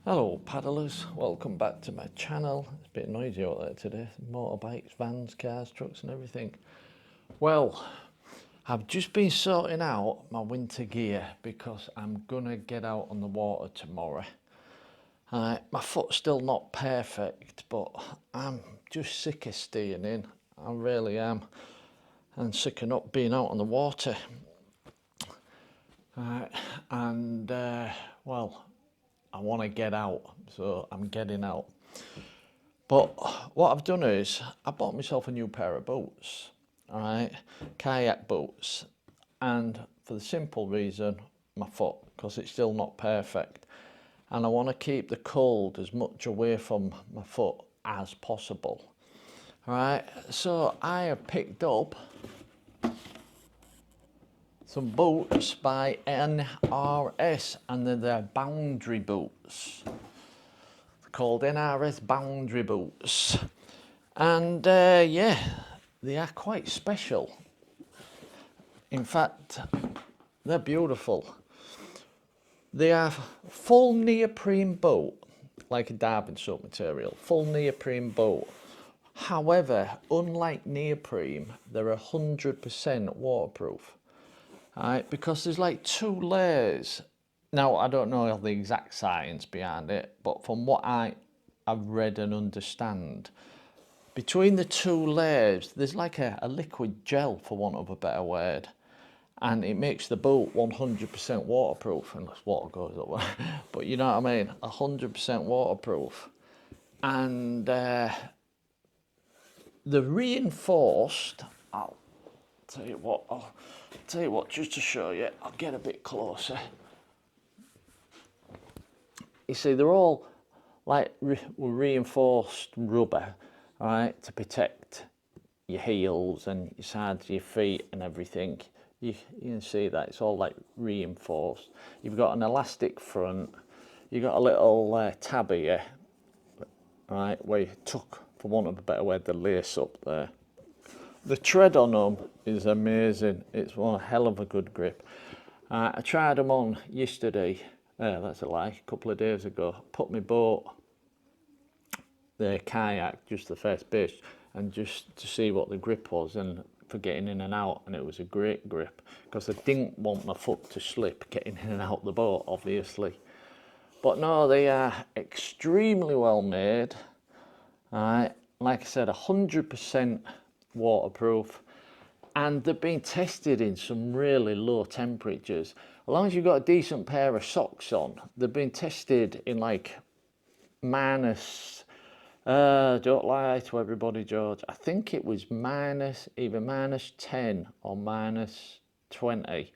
Hello paddlers, welcome back to my channel. It's a bit noisy out there today, motorbikes, vans, cars, trucks and everything. Well, I've just been sorting out my winter gear because I'm gonna get out on the water tomorrow. My foot's still not perfect, but I'm just sick of staying in, I really am, and sick of not being out on the water. And well, I want to get out, so I'm getting out. But what I've done is I bought myself a new pair of boots, all right, kayak boots, and for the simple reason, my foot, because it's still not perfect, and I want to keep the cold as much away from my foot as possible. All right, so I have picked up some boots by NRS, and they're their boundary boots. They're called NRS boundary boots, and yeah, they are quite special. In fact, they're beautiful. They are full neoprene boot, like a diving suit material, full neoprene boot. However, unlike neoprene, they're 100% waterproof. Right, because there's like two layers. Now, I don't know the exact science behind it, but from what I've read and understand, between the two layers, there's like a liquid gel, for want of a better word, and it makes the boot 100% waterproof, unless water goes up. But you know what I mean, 100% waterproof. And they're reinforced. I'll tell you what, just to show you, I'll get a bit closer. You see, they're all like reinforced rubber, right, to protect your heels and your sides of your feet and everything. You can see that it's all like reinforced. You've got an elastic front. You've got a little tab here, right, where you tuck, for want of a better word, the lace up there. The tread on them is amazing. It's one hell of a good grip. I tried them on yesterday. That's a lie. A couple of days ago, put my boat, the kayak, just the first base, and just to see what the grip was and for getting in and out, and it was a great grip because I didn't want my foot to slip getting in and out the boat, obviously. But no, they are extremely well made. Like I said, 100% waterproof, and they've been tested in some really low temperatures. As long as you've got a decent pair of socks on, they've been tested in like minus, don't lie to everybody, George, I think it was either minus 10 or minus 20,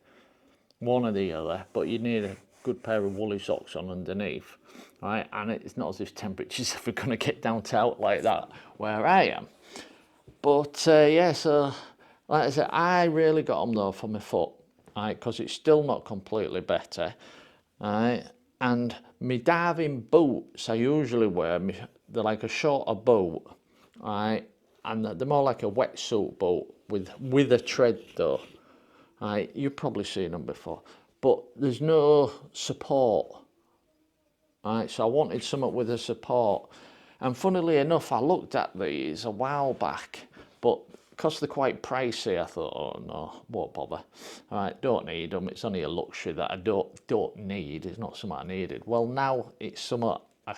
one or the other, but you need a good pair of woolly socks on underneath, right? And it's not as if temperatures are going to get down to out like that where I am. But yeah, so like I said, I really got them though for my foot, right? Because it's still not completely better, right? And my diving boots I usually wear, they're like a shorter boot, right? And they're more like a wetsuit boot with a tread though, right? You've probably seen them before, but there's no support, right? So I wanted something with a support. And funnily enough, I looked at these a while back, but because they're quite pricey, I thought, oh no, won't bother. All right, don't need them. It's only a luxury that I don't need. It's not something I needed. Well, now it's something I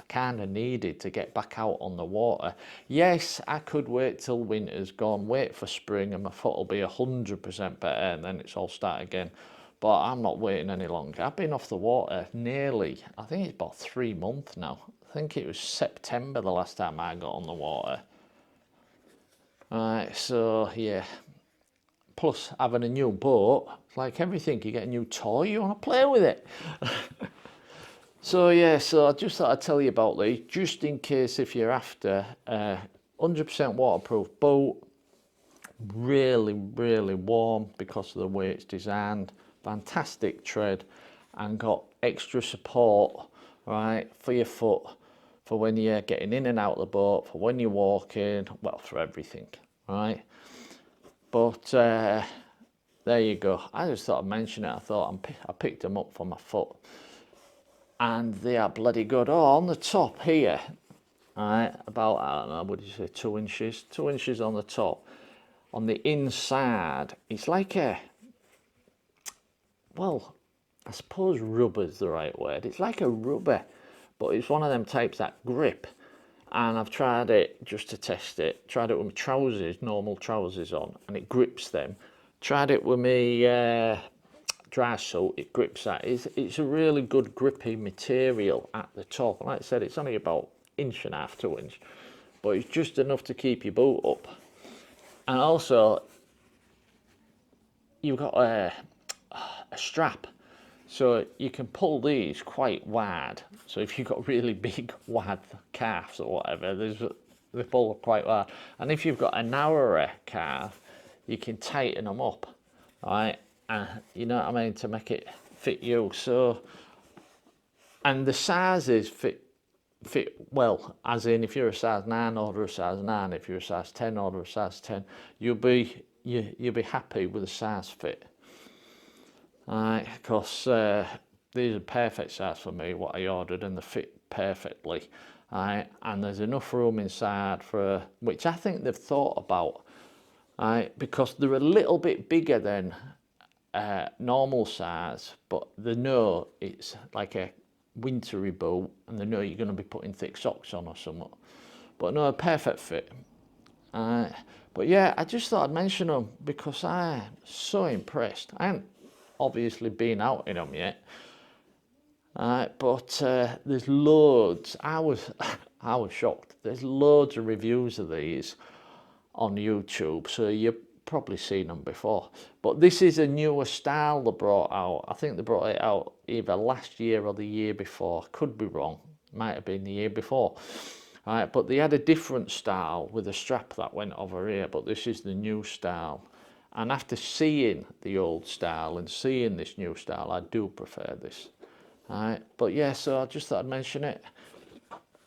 kind of needed to get back out on the water. Yes, I could wait till winter's gone, wait for spring, and my foot will be 100% better, and then it's all start again. But I'm not waiting any longer. I've been off the water nearly, I think it's about 3 months now. I think it was September the last time I got on the water. Right, so yeah. Plus, having a new boat, it's like everything. You get a new toy, you want to play with it. So yeah, so I just thought I'd tell you about these, just in case if you're after 100% waterproof boat, really, really warm because of the way it's designed, fantastic tread, and got extra support, right, for your foot, for when you're getting in and out of the boat, for when you're walking, well, for everything, right? But there you go. I just thought I'd mention it. I thought I picked them up for my foot. and they are bloody good. Oh, on the top here, right, about, I don't know, what did you say, 2 inches? 2 inches on the top. On the inside, it's like a, well, I suppose rubber's the right word. It's like a rubber, but it's one of them types that grip. And I've tried it just to test it. Tried it with my trousers, normal trousers on, and it grips them. Tried it with my dry suit, it grips that. It's a really good grippy material at the top. Like I said, it's only about 1.5 to 2 inch, but it's just enough to keep your boot up. And also, you've got a strap, so you can pull these quite wide. So if you've got really big wide calves or whatever, they pull quite wide. And if you've got a narrower calf, you can tighten them up, right? And you know what I mean, to make it fit you. So, and the sizes fit well, as in if you're a size 9, order a size 9. If you're a size 10, order a size 10. You'll be happy with the size fit. Alright, because these are perfect size for me, what I ordered, and they fit perfectly. Alright, and there's enough room inside for, which I think they've thought about. Alright, because they're a little bit bigger than normal size, but they know it's like a wintry boot, and they know you're going to be putting thick socks on or something. But no, a perfect fit. But yeah, I just thought I'd mention them because I'm so impressed. I haven't obviously been out in them yet, but there's loads. I was shocked. There's loads of reviews of these on YouTube, so you've probably seen them before. But this is a newer style they brought out. I think they brought it out either last year or the year before. Could be wrong. Might have been the year before. But they had a different style with a strap that went over here, but this is the new style. And after seeing the old style and seeing this new style, I do prefer this. But yeah, so I just thought I'd mention it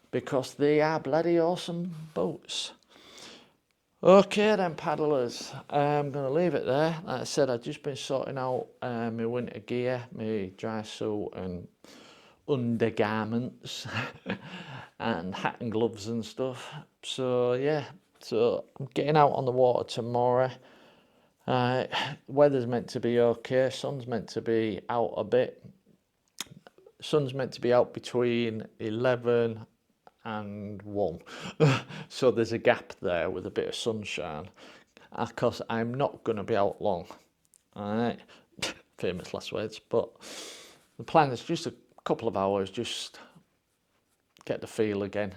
because they are bloody awesome boots. Okay then, paddlers, I'm going to leave it there. Like I said, I've just been sorting out my winter gear, my dry suit and undergarments and hat and gloves and stuff. So yeah, so I'm getting out on the water tomorrow. Weather's meant to be okay, sun's meant to be out a bit. Sun's meant to be out between 11 and 1. So there's a gap there with a bit of sunshine. Of course, I'm not going to be out long. Alright, famous last words, but the plan is just a couple of hours, just get the feel again,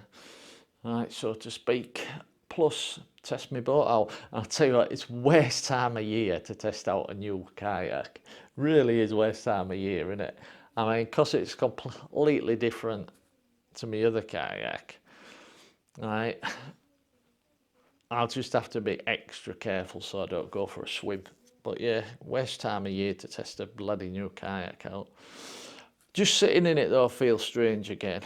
right, so to speak, plus test my boat out. I'll tell you what, it's worst time of year to test out a new kayak. Really is worst time of year, isn't it? I mean, because it's completely different to my other kayak, right, I'll just have to be extra careful so I don't go for a swim. But yeah, worst time of year to test a bloody new kayak out. Just sitting in it though feels strange again.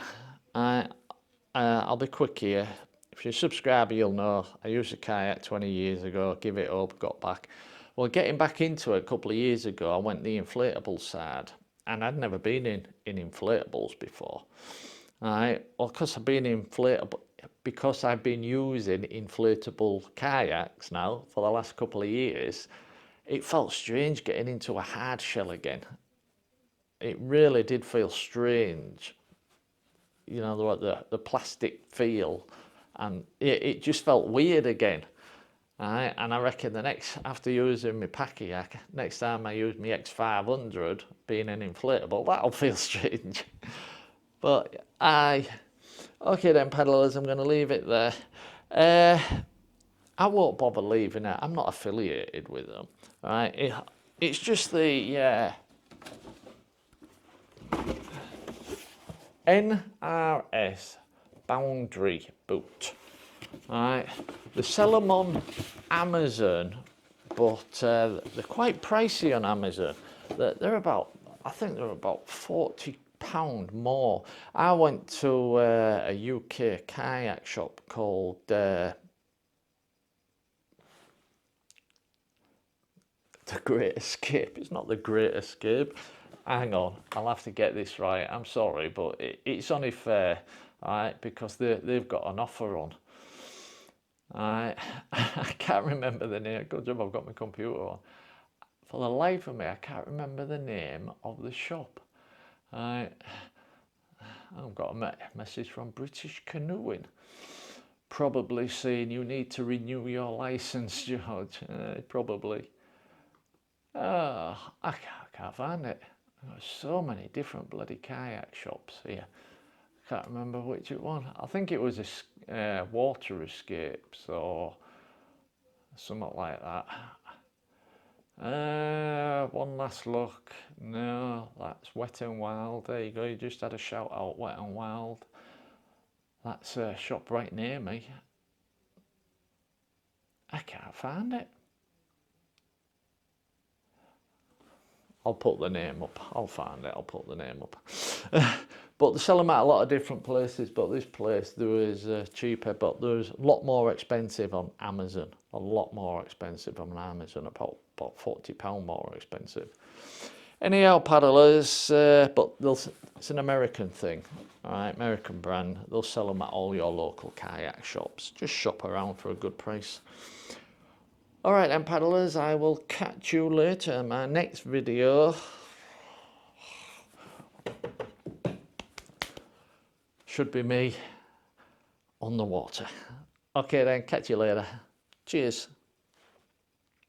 I'll be quick here. If you're a subscriber, you'll know I used a kayak 20 years ago, give it up, got back. Well, getting back into it a couple of years ago, I went the inflatable side, and I'd never been in inflatables before. Well, because I've been because I've been using inflatable kayaks now for the last couple of years, it felt strange getting into a hard shell again. It really did feel strange. You know, the plastic feel, and it just felt weird again. And I reckon after using my kayak, next time I use my X500 being an inflatable, that'll feel strange. But okay then, paddlers, I'm going to leave it there. I won't bother leaving it. I'm not affiliated with them. Right? It's just the NRS Boundary boot. Right, they sell them on Amazon, but they're quite pricey on Amazon. They're about, I think they're about £40 more. I went to a UK kayak shop called The Great Escape. It's not The Great Escape. hang on, I'll have to get this right. I'm sorry, but it's only fair, right? Because they've got an offer on. I can't remember the name. Good job I've got my computer on. For the life of me, I can't remember the name of the shop. I've got a message from British Canoeing, probably saying you need to renew your license, George. Probably. I can't find it. There's so many different bloody kayak shops here. I can't remember which one. I think it was a water escapes or something like that. One last look. No, that's Wet and Wild. There you go. You just had a shout out, Wet and Wild. That's a shop right near me. I can't find it. I'll put the name up. I'll find it. I'll put the name up. But they sell them at a lot of different places. But this place, there is cheaper, but there's a lot more expensive on Amazon. A lot more expensive on Amazon. About £40 more expensive. Anyhow, paddlers, but it's an American thing. All right, American brand. They'll sell them at all your local kayak shops. Just shop around for a good price. All right then, paddlers, I will catch you later in my next video. Should be me on the water. Okay then, catch you later. Cheers.